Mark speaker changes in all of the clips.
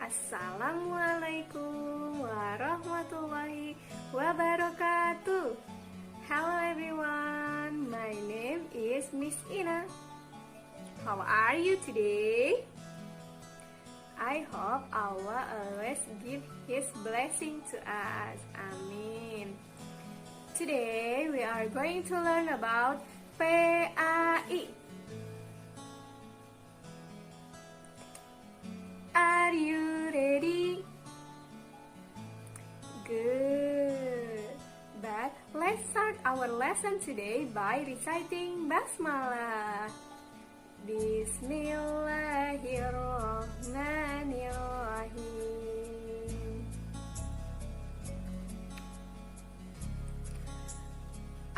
Speaker 1: Assalamualaikum warahmatullahi wabarakatuh. Hello everyone, my name is Miss Ina. How are you today? I hope Allah always give His blessing to us. Amin. Today we are going to learn about PAI. Are you ready? Good. But let's start our lesson today by reciting Basmalah. Bismillahirrahmanirrahim.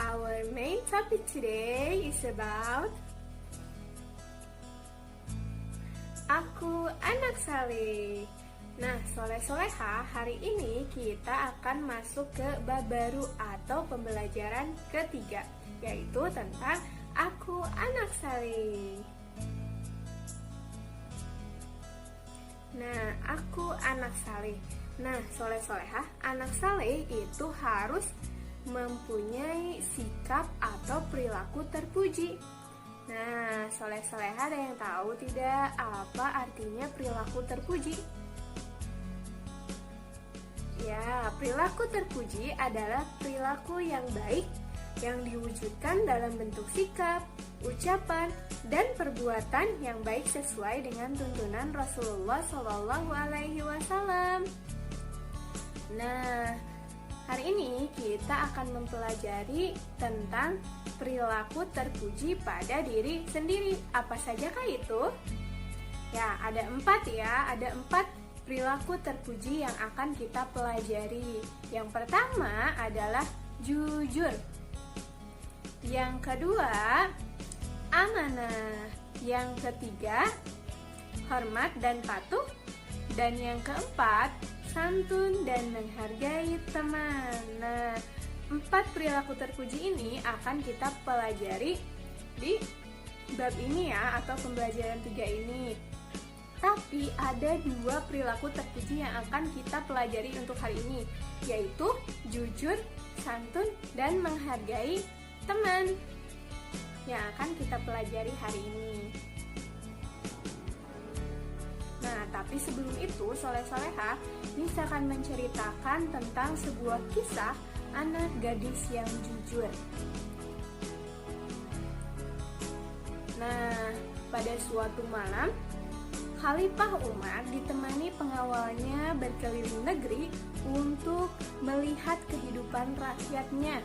Speaker 1: Our main topic today is about Aku Anak Saleh. Nah, soleh-soleha, hari ini kita akan masuk ke bab baru atau pembelajaran ketiga, yaitu tentang Aku Anak Saleh. Nah, Aku Anak Saleh. Nah, soleh-soleha, anak saleh itu harus mempunyai sikap atau perilaku terpuji. Nah, soleh-soleha ada yang tahu tidak apa artinya perilaku terpuji? Ya, perilaku terpuji adalah perilaku yang baik yang diwujudkan dalam bentuk sikap, ucapan, dan perbuatan yang baik sesuai dengan tuntunan Rasulullah SAW. Nah, hari ini kita akan mempelajari tentang perilaku terpuji pada diri sendiri. Apa sajakah itu? Ya, ada 4 ya. Ada 4 perilaku terpuji yang akan kita pelajari. Yang pertama adalah jujur. Yang kedua, amanah. Yang ketiga, hormat dan patuh. Dan yang keempat, santun dan menghargai teman. Nah, 4 perilaku terpuji ini akan kita pelajari di bab ini ya, atau pembelajaran 3 ini. Tapi ada 2 perilaku terpuji yang akan kita pelajari untuk hari ini, yaitu jujur, santun, dan menghargai teman yang akan kita pelajari hari ini. Nah, tapi sebelum itu, soleh-soleha, Nisa akan menceritakan tentang sebuah kisah anak gadis yang jujur. Nah, pada suatu malam, Khalifah Umar ditemani pengawalnya berkeliling negeri untuk melihat kehidupan rakyatnya.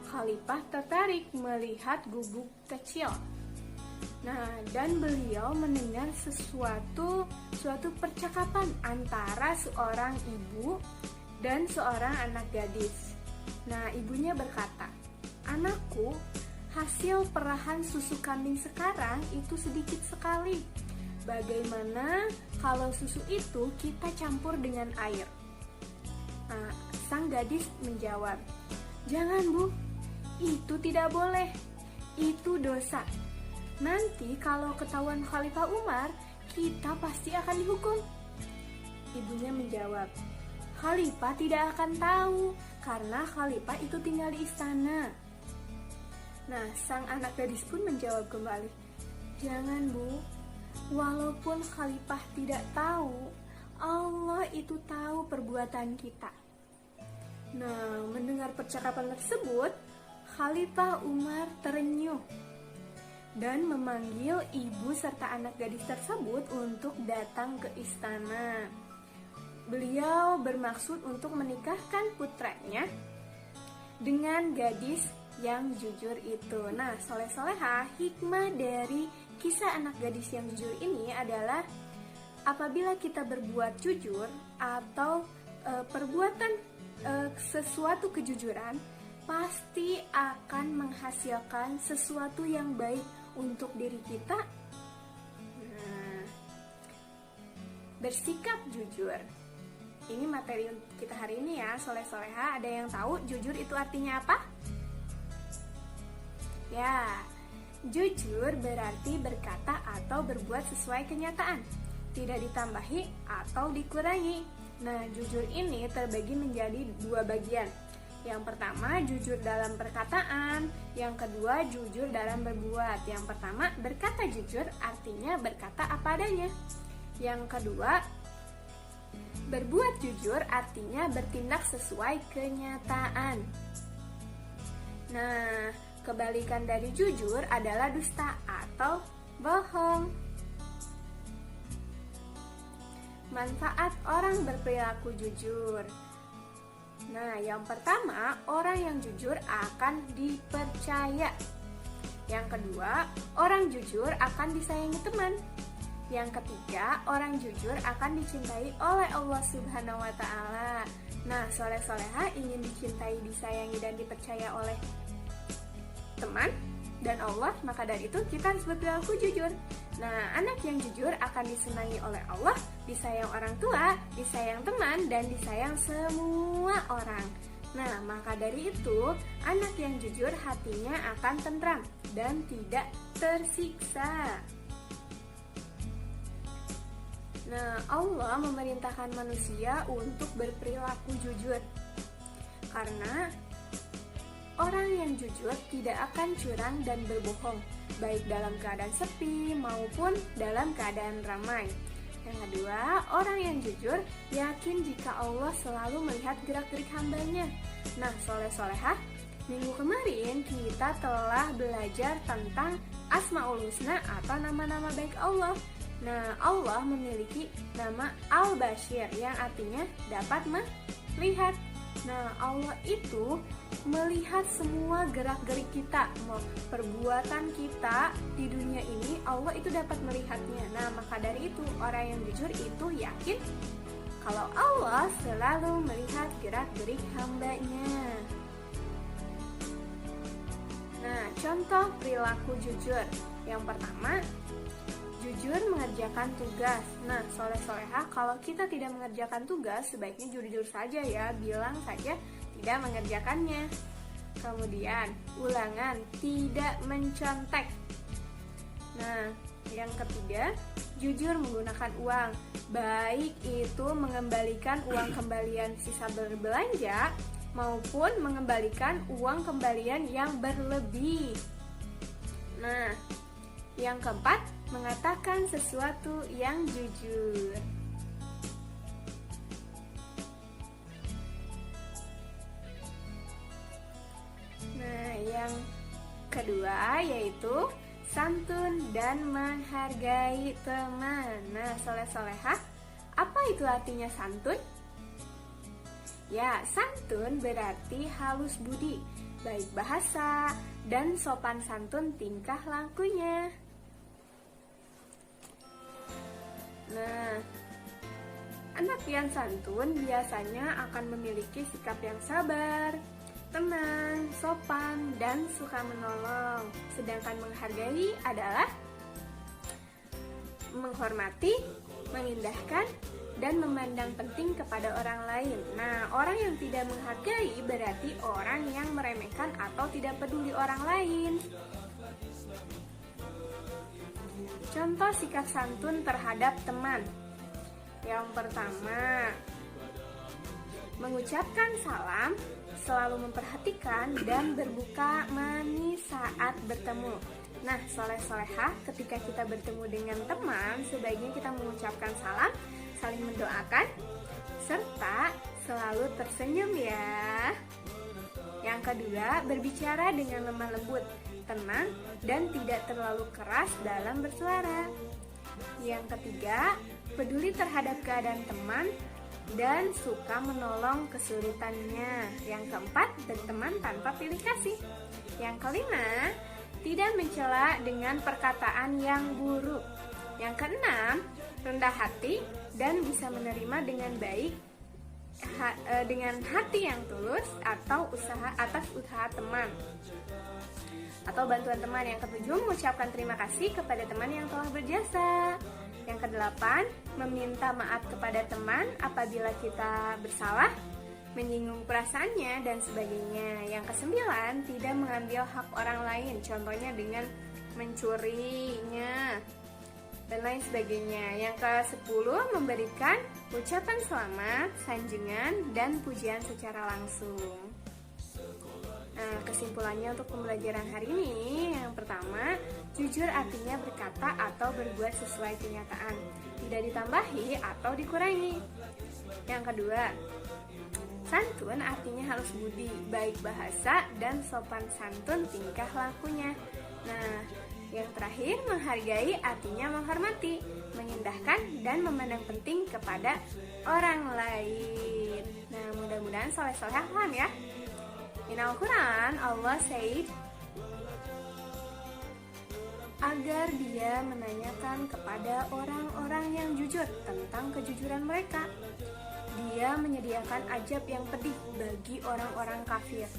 Speaker 1: Khalifah tertarik melihat gubuk kecil. Nah, dan beliau mendengar suatu percakapan antara seorang ibu dan seorang anak gadis. Nah, ibunya berkata, "Anakku, hasil perahan susu kambing sekarang itu sedikit sekali. Bagaimana kalau susu itu kita campur dengan air?" Nah, sang gadis menjawab, "Jangan, Bu, itu tidak boleh. Itu dosa. Nanti kalau ketahuan Khalifah Umar, kita pasti akan dihukum." Ibunya menjawab, "Khalifah tidak akan tahu, karena Khalifah itu tinggal di istana." Nah, sang anak gadis pun menjawab kembali, "Jangan, Bu. Walaupun Khalifah tidak tahu, Allah itu tahu perbuatan kita." Nah, mendengar percakapan tersebut, Khalifah Umar terenyuh dan memanggil ibu serta anak gadis tersebut untuk datang ke istana. Beliau bermaksud untuk menikahkan putranya dengan gadis yang jujur itu. Nah, soleh-soleha, hikmah dari kisah anak gadis yang jujur ini adalah apabila kita berbuat jujur atau perbuatan sesuatu kejujuran, pasti akan menghasilkan sesuatu yang baik untuk diri kita. Nah, bersikap jujur. Ini materi kita hari ini ya, soleh-soleha. Ada yang tahu jujur itu artinya apa? Ya, jujur berarti berkata atau berbuat sesuai kenyataan. tidak ditambahi atau dikurangi. Nah, jujur ini terbagi menjadi dua bagian. Yang pertama, jujur dalam perkataan. Yang kedua, jujur dalam berbuat. Yang pertama, berkata jujur artinya berkata apa adanya. Yang kedua, berbuat jujur artinya bertindak sesuai kenyataan. Nah, kebalikan dari jujur adalah dusta atau bohong. Manfaat orang berperilaku jujur. Nah, yang pertama, orang yang jujur akan dipercaya. Yang kedua, orang jujur akan disayangi teman. Yang ketiga, orang jujur akan dicintai oleh Allah Subhanahu wa Ta'ala. Nah, soleh-soleha ingin dicintai, disayangi, dan dipercaya oleh teman dan Allah, maka dari itu kita harus berperilaku jujur. Nah, anak yang jujur akan disenangi oleh Allah, disayang orang tua, disayang teman, dan disayang semua orang. Nah, maka dari itu, anak yang jujur hatinya akan tentram dan tidak tersiksa. Nah, Allah memerintahkan manusia untuk berperilaku jujur. Karena orang yang jujur tidak akan curang dan berbohong, baik dalam keadaan sepi maupun dalam keadaan ramai. Yang kedua, orang yang jujur yakin jika Allah selalu melihat gerak-gerik hambanya. Nah, soleh-solehah, minggu kemarin kita telah belajar tentang Asmaul Husna atau nama-nama baik Allah. Nah, Allah memiliki nama Al-Bashir yang artinya dapat melihat. Nah, Allah itu melihat semua gerak-gerik kita, perbuatan kita di dunia ini, Allah itu dapat melihatnya. Nah, maka dari itu orang yang jujur itu yakin kalau Allah selalu melihat gerak-gerik hambanya. Nah, contoh perilaku jujur. Yang pertama, jujur mengerjakan tugas. Nah, soleh-solehah, kalau kita tidak mengerjakan tugas, sebaiknya jujur saja ya, bilang saja tidak mengerjakannya. Kemudian, ulangan, tidak mencontek. Nah, yang ketiga, jujur menggunakan uang. Baik itu mengembalikan uang kembalian sisa berbelanja maupun mengembalikan uang kembalian yang berlebih. Nah, yang keempat, mengatakan sesuatu yang jujur. Nah, yang kedua yaitu santun dan menghargai teman. Nah, soleh-solehah, apa itu artinya santun? Ya, santun berarti halus budi, baik bahasa, dan sopan santun tingkah lakunya. Nah, anak yang santun biasanya akan memiliki sikap yang sabar, tenang, sopan, dan suka menolong. Sedangkan menghargai adalah menghormati, mengindahkan, dan memandang penting kepada orang lain. Nah, orang yang tidak menghargai berarti orang yang meremehkan atau tidak peduli orang lain. Contoh sikap santun terhadap teman. Yang pertama, mengucapkan salam, selalu memperhatikan dan berbuka manis saat bertemu. Nah, soleh-solehah, ketika kita bertemu dengan teman, sebaiknya kita mengucapkan salam, saling mendoakan, serta selalu tersenyum ya. Yang kedua, berbicara dengan lemah lembut, tenang, dan tidak terlalu keras dalam bersuara. Yang ketiga, peduli terhadap keadaan teman dan suka menolong kesulitannya. Yang keempat, berteman tanpa pilih kasih. Yang kelima, tidak mencela dengan perkataan yang buruk. Yang keenam, rendah hati dan bisa menerima dengan baik dengan hati yang tulus atau atas usaha teman atau bantuan teman. Yang ketujuh, mengucapkan terima kasih kepada teman yang telah berjasa. Yang kedelapan, meminta maaf kepada teman apabila kita bersalah, menyinggung perasaannya, dan sebagainya. Yang kesembilan, tidak mengambil hak orang lain, contohnya dengan mencurinya. dan lain sebagainya. Yang ke-10 memberikan ucapan selamat, sanjungan, dan pujian secara langsung. Nah, kesimpulannya untuk pembelajaran hari ini, yang pertama, jujur artinya berkata atau berbuat sesuai kenyataan, tidak ditambahi atau dikurangi. Yang kedua, santun artinya halus budi, baik bahasa dan sopan santun tingkah lakunya. Nah, yang terakhir, menghargai artinya menghormati, mengindahkan dan memandang penting kepada orang lain. Nah, mudah-mudahan soleh-solehah paham ya. In Al-Quran, Allah said, agar dia menanyakan kepada orang-orang yang jujur tentang kejujuran mereka. Dia menyediakan azab yang pedih bagi orang-orang kafir.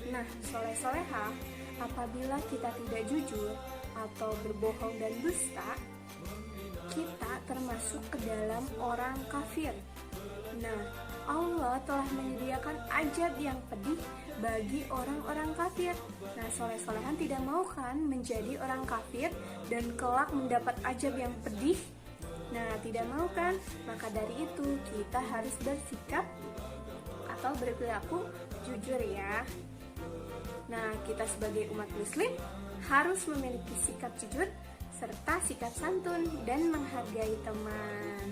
Speaker 1: Nah, soleh-solehah, apabila kita tidak jujur atau berbohong dan dusta, kita termasuk ke dalam orang kafir. Nah, Allah telah menyediakan azab yang pedih bagi orang-orang kafir. Nah, soleh-solehan tidak mau kan menjadi orang kafir dan kelak mendapat azab yang pedih? Nah, tidak mau kan? Maka dari itu kita harus bersikap atau berperilaku jujur ya. Nah, kita sebagai umat muslim harus memiliki sikap jujur serta sikap santun dan menghargai teman.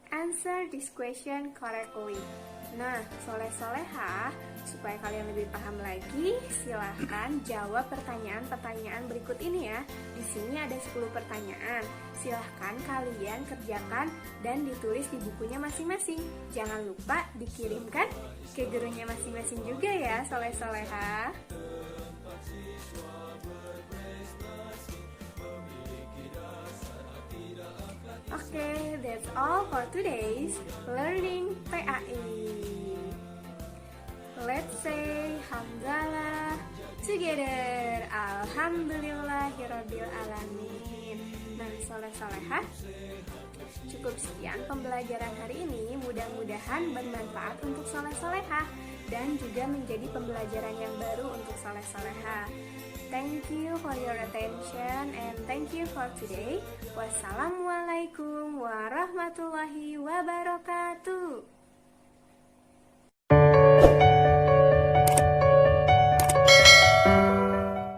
Speaker 1: Answer this question correctly. Nah, soleh-solehah, supaya kalian lebih paham lagi, silahkan jawab pertanyaan-pertanyaan berikut ini ya. Di sini ada 10 pertanyaan. Silahkan kalian kerjakan dan ditulis di bukunya masing-masing. Jangan lupa dikirimkan ke gurunya masing-masing juga ya, soleh-solehah. Okay, that's all for today's Learning PAI. Let's say Hamdalah together. Alhamdulillahirabbil alamin. Nah, soleh-solehah, cukup sekian pembelajaran hari ini. Mudah-mudahan bermanfaat untuk soleh-solehah dan juga menjadi pembelajaran yang baru untuk soleh-solehah. Thank you for your attention and thank you for today. Wassalamualaikum warahmatullahi wabarakatuh.